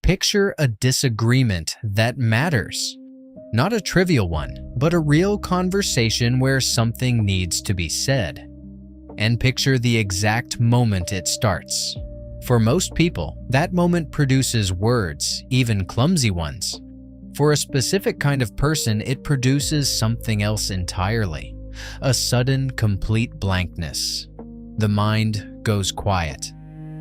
Picture a disagreement that matters. Not a trivial one, but a real conversation where something needs to be said. And picture the exact moment it starts. For most people, that moment produces words, even clumsy ones. For a specific kind of person, it produces something else entirely. A sudden, complete blankness. The mind goes quiet.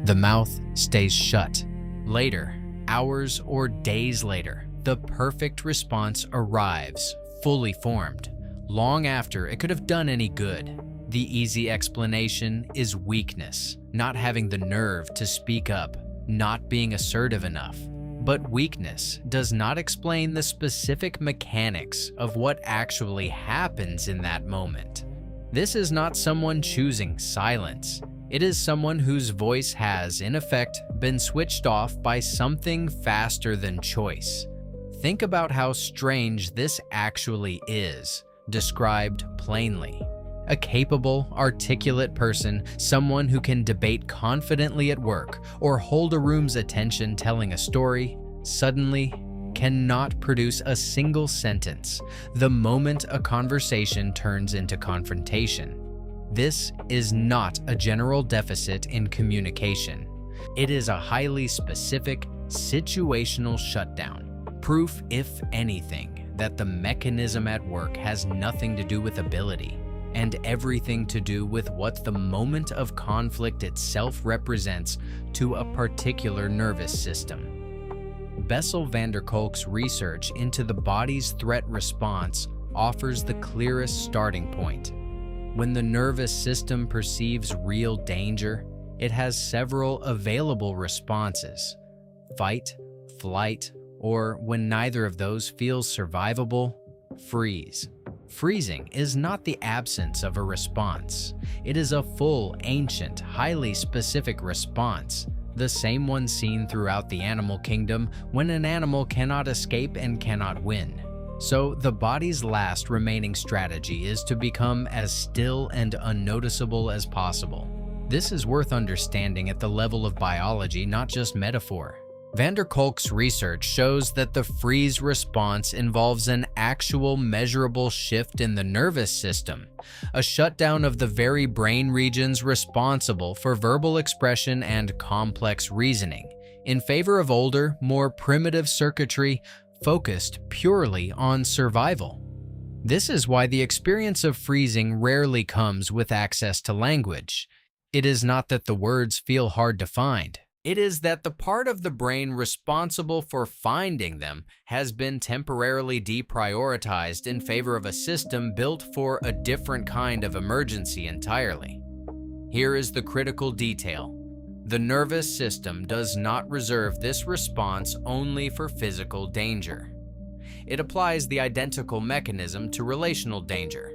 The mouth stays shut. Later, hours or days later, the perfect response arrives, fully formed, long after it could have done any good. The easy explanation is weakness, not having the nerve to speak up, not being assertive enough. But weakness does not explain the specific mechanics of what actually happens in that moment. This is not someone choosing silence. It is someone whose voice has, in effect, been switched off by something faster than choice. Think about how strange this actually is, described plainly. A capable, articulate person, someone who can debate confidently at work or hold a room's attention telling a story, suddenly cannot produce a single sentence the moment a conversation turns into confrontation. This is not a general deficit in communication. It is a highly specific, situational shutdown. Proof, if anything, that the mechanism at work has nothing to do with ability, and everything to do with what the moment of conflict itself represents to a particular nervous system. Bessel van der Kolk's research into the body's threat response offers the clearest starting point. When the nervous system perceives real danger, it has several available responses: fight, flight, or when neither of those feels survivable, freeze. Freezing is not the absence of a response. It is a full, ancient, highly specific response, the same one seen throughout the animal kingdom when an animal cannot escape and cannot win. So the body's last remaining strategy is to become as still and unnoticeable as possible. This is worth understanding at the level of biology, not just metaphor. Van der Kolk's research shows that the freeze response involves an actual measurable shift in the nervous system, a shutdown of the very brain regions responsible for verbal expression and complex reasoning, in favor of older, more primitive circuitry focused purely on survival. This is why the experience of freezing rarely comes with access to language. It is not that the words feel hard to find. It is that the part of the brain responsible for finding them has been temporarily deprioritized in favor of a system built for a different kind of emergency entirely. Here is the critical detail. The nervous system does not reserve this response only for physical danger. It applies the identical mechanism to relational danger: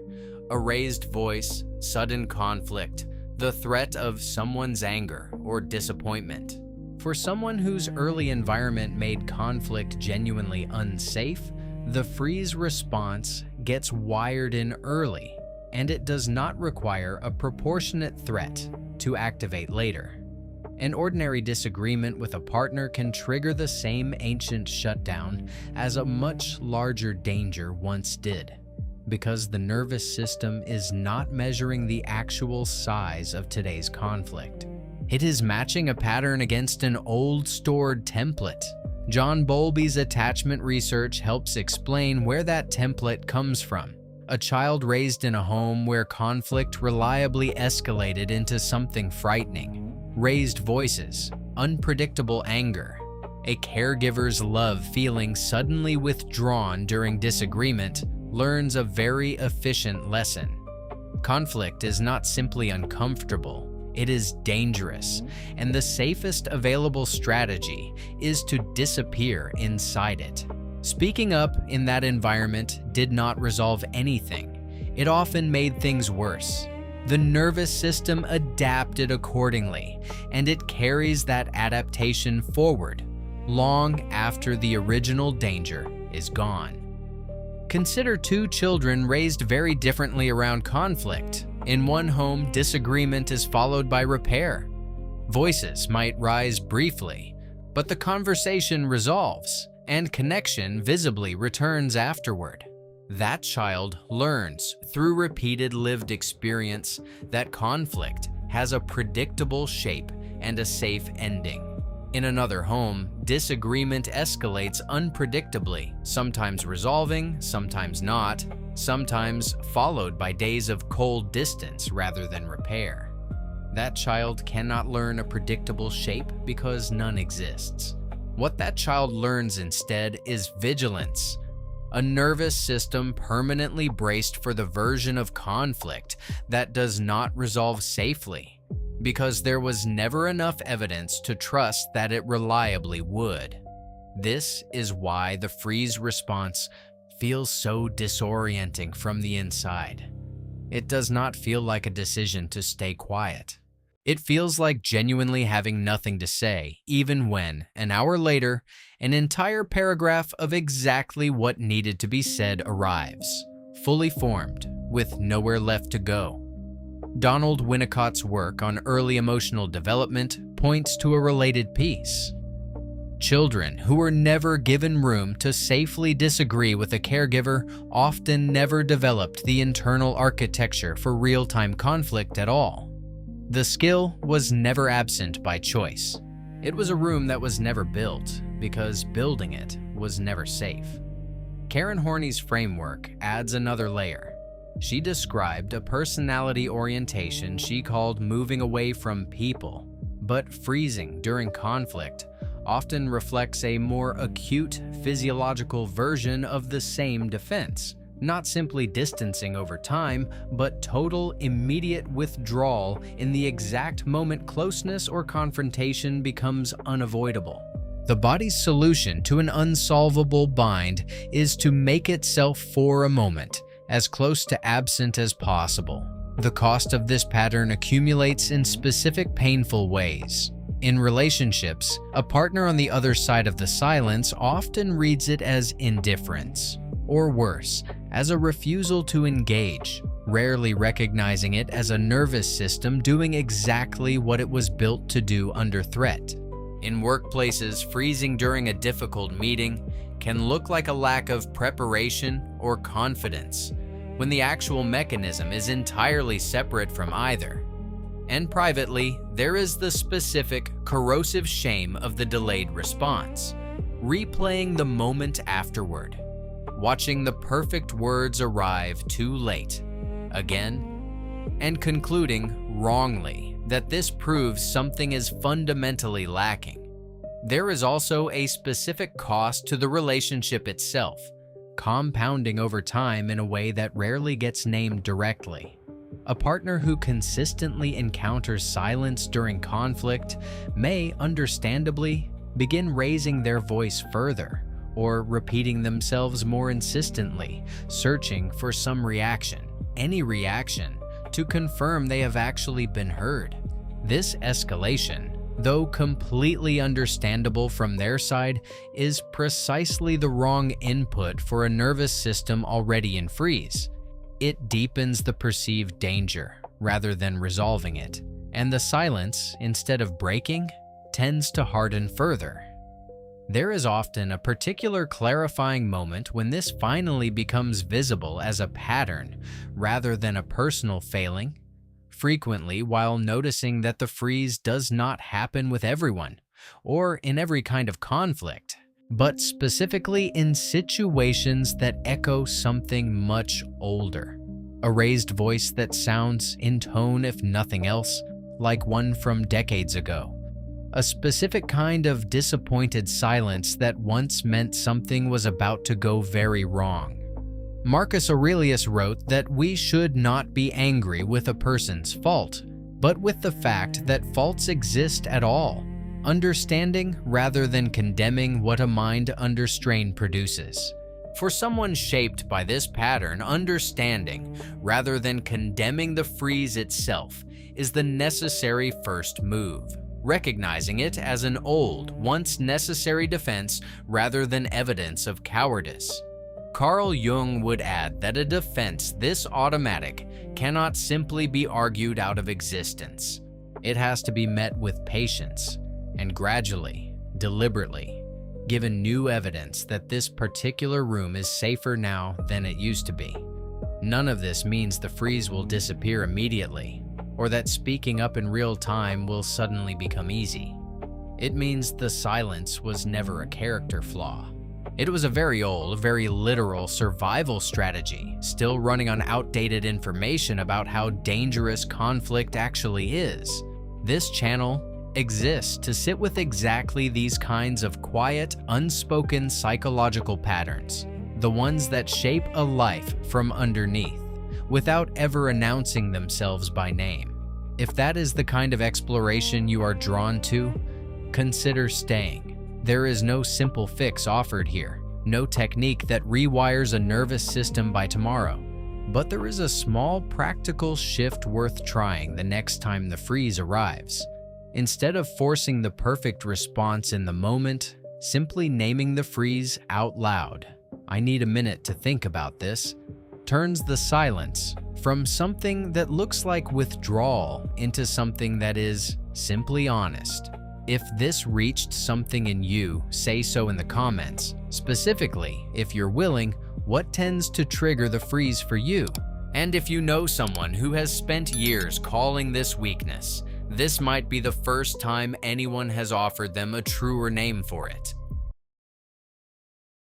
a raised voice, sudden conflict, the threat of someone's anger or disappointment. For someone whose early environment made conflict genuinely unsafe, the freeze response gets wired in early, and it does not require a proportionate threat to activate later. An ordinary disagreement with a partner can trigger the same ancient shutdown as a much larger danger once did, because the nervous system is not measuring the actual size of today's conflict. It is matching a pattern against an old stored template. John Bowlby's attachment research helps explain where that template comes from. A child raised in a home where conflict reliably escalated into something frightening. Raised voices, unpredictable anger, a caregiver's love feeling suddenly withdrawn during disagreement, learns a very efficient lesson. Conflict is not simply uncomfortable, it is dangerous, and the safest available strategy is to disappear inside it. Speaking up in that environment did not resolve anything. It often made things worse. The nervous system adapted accordingly, and it carries that adaptation forward long after the original danger is gone. Consider two children raised very differently around conflict. In one home, disagreement is followed by repair. Voices might rise briefly, but the conversation resolves, and connection visibly returns afterward. That child learns through repeated lived experience that conflict has a predictable shape and a safe ending. In another home, disagreement escalates unpredictably, sometimes resolving, sometimes not, sometimes followed by days of cold distance rather than repair. That child cannot learn a predictable shape because none exists. What that child learns instead is vigilance, a nervous system permanently braced for the version of conflict that does not resolve safely, because there was never enough evidence to trust that it reliably would. This is why the freeze response feels so disorienting from the inside. It does not feel like a decision to stay quiet. It feels like genuinely having nothing to say, even when, an hour later, an entire paragraph of exactly what needed to be said arrives, fully formed, with nowhere left to go. Donald Winnicott's work on early emotional development points to a related piece. Children who were never given room to safely disagree with a caregiver often never developed the internal architecture for real-time conflict at all. The skill was never absent by choice. It was a room that was never built because building it was never safe. Karen Horney's framework adds another layer. She described a personality orientation she called moving away from people, but freezing during conflict often reflects a more acute physiological version of the same defense, not simply distancing over time, but total immediate withdrawal in the exact moment closeness or confrontation becomes unavoidable. The body's solution to an unsolvable bind is to make itself for a moment as close to absent as possible. The cost of this pattern accumulates in specific painful ways. In relationships, a partner on the other side of the silence often reads it as indifference, or worse, as a refusal to engage, rarely recognizing it as a nervous system doing exactly what it was built to do under threat. In workplaces, freezing during a difficult meeting can look like a lack of preparation or confidence, when the actual mechanism is entirely separate from either. And privately, there is the specific, corrosive shame of the delayed response, replaying the moment afterward, watching the perfect words arrive too late, again, and concluding wrongly that this proves something is fundamentally lacking. There is also a specific cost to the relationship itself, compounding over time in a way that rarely gets named directly. A partner who consistently encounters silence during conflict may, understandably, begin raising their voice further or repeating themselves more insistently, searching for some reaction, any reaction, to confirm they have actually been heard. This escalation, though completely understandable from their side, is precisely the wrong input for a nervous system already in freeze. It deepens the perceived danger rather than resolving it, and the silence, instead of breaking, tends to harden further. There is often a particular clarifying moment when this finally becomes visible as a pattern rather than a personal failing. Frequently, while noticing that the freeze does not happen with everyone, or in every kind of conflict, but specifically in situations that echo something much older. A raised voice that sounds, in tone if nothing else, like one from decades ago. A specific kind of disappointed silence that once meant something was about to go very wrong. Marcus Aurelius wrote that we should not be angry with a person's fault, but with the fact that faults exist at all, understanding rather than condemning what a mind under strain produces. For someone shaped by this pattern, understanding rather than condemning the freeze itself is the necessary first move, recognizing it as an old, once necessary defense rather than evidence of cowardice. Carl Jung would add that a defense this automatic cannot simply be argued out of existence. It has to be met with patience, and gradually, deliberately, given new evidence that this particular room is safer now than it used to be. None of this means the freeze will disappear immediately, or that speaking up in real time will suddenly become easy. It means the silence was never a character flaw. It was a very old, very literal survival strategy, still running on outdated information about how dangerous conflict actually is. This channel exists to sit with exactly these kinds of quiet, unspoken psychological patterns, the ones that shape a life from underneath, without ever announcing themselves by name. If that is the kind of exploration you are drawn to, consider staying. There is no simple fix offered here, no technique that rewires a nervous system by tomorrow. But there is a small practical shift worth trying the next time the freeze arrives. Instead of forcing the perfect response in the moment, simply naming the freeze out loud, "I need a minute to think about this," turns the silence from something that looks like withdrawal into something that is simply honest. If this reached something in you, say so in the comments. Specifically, if you're willing, what tends to trigger the freeze for you? And if you know someone who has spent years calling this weakness, this might be the first time anyone has offered them a truer name for it.